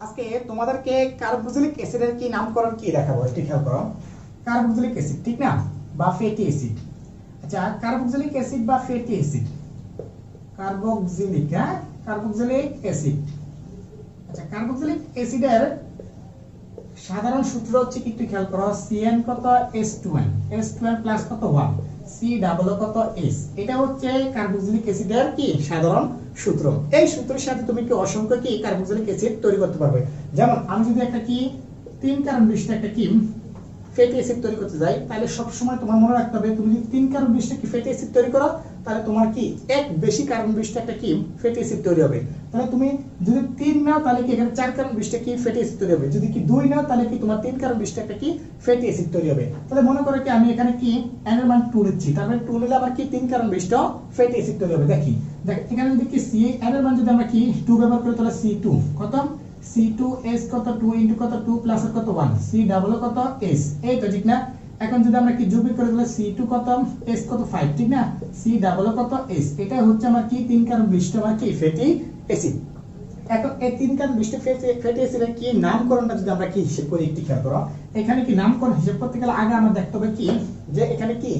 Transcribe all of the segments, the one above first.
আজকে তোমাদেরকে কার্বক্সিলিক অ্যাসিডের কি নামকরণ কি দেখাবো একটু খেয়াল করো। কার্বক্সিলিক অ্যাসিড ঠিক না, বা ফ্যাটি অ্যাসিড। আচ্ছা, কার্বক্সিলিক অ্যাসিড বা fatty acid, carboxylic carboxylic acid. আচ্ছা, কার্বক্সিলিক অ্যাসিডের সাধারণ সূত্র হচ্ছে কি একটু খেয়াল করো। CN কত S2N, S2N প্লাস কত 1, C ডাবল কত S। এটা হচ্ছে কার্বক্সিলিক অ্যাসিডের কি সাধারণ সূত্র। এই সূত্রের সাথে তুমি কি অসংখ্য কি কার্বক্সিলিক অ্যাসিড তৈরি করতে পারবে। যেমন আমি যদি একটা কি 3 কার্বন বিশিষ্ট একটা কি ফ্যাটি অ্যাসিড তৈরি করতে যাই, তাহলে সব সময় তোমার মনে রাখতে হবে তুমি যদি 3 কার্বন বিশিষ্ট কি ফ্যাটি অ্যাসিড তৈরি করো, তাহলে তোমার কি এক বেশি কার্বন বিশিষ্ট একটা কি ফ্যাটি অ্যাসিড তৈরি হবে। তাহলে তুমি যদি 3 নাও তাহলে কি এখানে 4 কার্বন বিশিষ্ট কি ফ্যাটি অ্যাসিড তৈরি হবে। যদি কি 2 নাও তাহলে কি তোমার 3 কার্বন বিশিষ্ট একটা কি ফ্যাটি অ্যাসিড তৈরি হবে। তাহলে মনে করো কি আমি এখানে কি n এর মান 2 নিচ্ছি, তারপরে 2 নিলে আবার কি 3 কার্বন বিশিষ্ট ফ্যাটি অ্যাসিড তৈরি হবে। দেখি দেখ এখানে যদি কি n এর মান যদি আমরা কি 2 ব্যবহার করি তাহলে C2 কত, C2S কত 2 ইনটু কত 2 প্লাস কত 1, C ডাবল কত S। এই তো ঠিক না। এখন যদি আমরা কি যোগ করে তাহলে C2 কত S কত 5 ঠিক না, C ডাবল কত S। এটা হচ্ছে আমার কি 3 কার্বন বিশিষ্ট আমার কি ফ্যাটি অ্যাসিড। এখন এই 3 কার্বন বিশিষ্ট ফ্যাটি অ্যাসিডের কি নামকরণটা যদি আমরা কি হিসাব করি একটু খেয়াল করো। এখানে কি নামকরণ হিসাব করতে গেলে আগে আমরা দেখতে হবে কি যে এখানে কি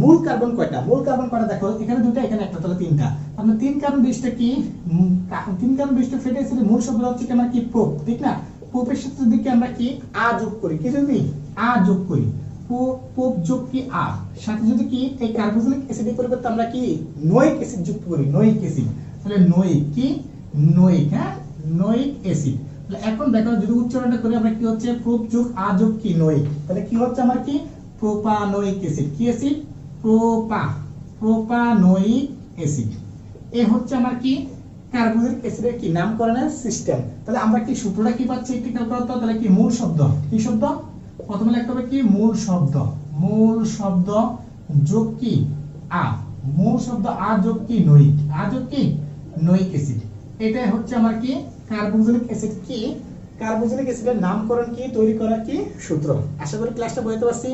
মূল কার্বন কয়টা, মূল কার্বন কয়টা দেখো, এখানে দুটো এখানে একটা, তাহলে 3টা। আমরা 3 কার্বন বিশিষ্ট কি 3 কার্বন বিশিষ্ট ফ্যাটি অ্যাসিডের মূল শব্দ হচ্ছে কি আমরা কি প্রোপ ঠিক না। প্রোপের সাথে যদি কি আমরা কি আ যোগ করি, কি যদি আ যোগ করি, প্রোপ যোগ কি আ, সাথে যদি কি এই কার্বক্সিলিক অ্যাসিডের পরিবর্তে আমরা কি নোয়িক অ্যাসিড যুক্ত করি, নোয়িক অ্যাসিড, তাহলে নোয়িক কি নোয়িক নোয়িক অ্যাসিড। তাহলে এখন দেখো যদি উচ্চারণটা করি আমরা কি হচ্ছে প্রোপ যোগ আ যোগ কি নোয়িক, তাহলে কি হচ্ছে আমার কি প্রোপানোয়িক অ্যাসিড। কি অ্যাসিড? Propanoic acid. এ হচ্ছে আমার কি কার্বক্সিলিক অ্যাসিডের কি নামকরণের সিস্টেম। তাহলে আমরা কি সূত্রটা কি পাচ্ছি একটু খেয়াল করো তো। তাহলে কি মূল শব্দ, কি শব্দ প্রথমে লিখতে হবে কি মূল শব্দ, মূল শব্দ যোগ কি আ, মূল শব্দ আ যোগ কি নোয়িক, আ যোগ কি নোয়িক অ্যাসিড। এটাই হচ্ছে আমার কি কার্বক্সিলিক অ্যাসিড কি কার্বক্সিলিক অ্যাসিডের নামকরণ কি তৈরি করার কি সূত্র। আশা করি ক্লাসটা বুঝতে পারছি।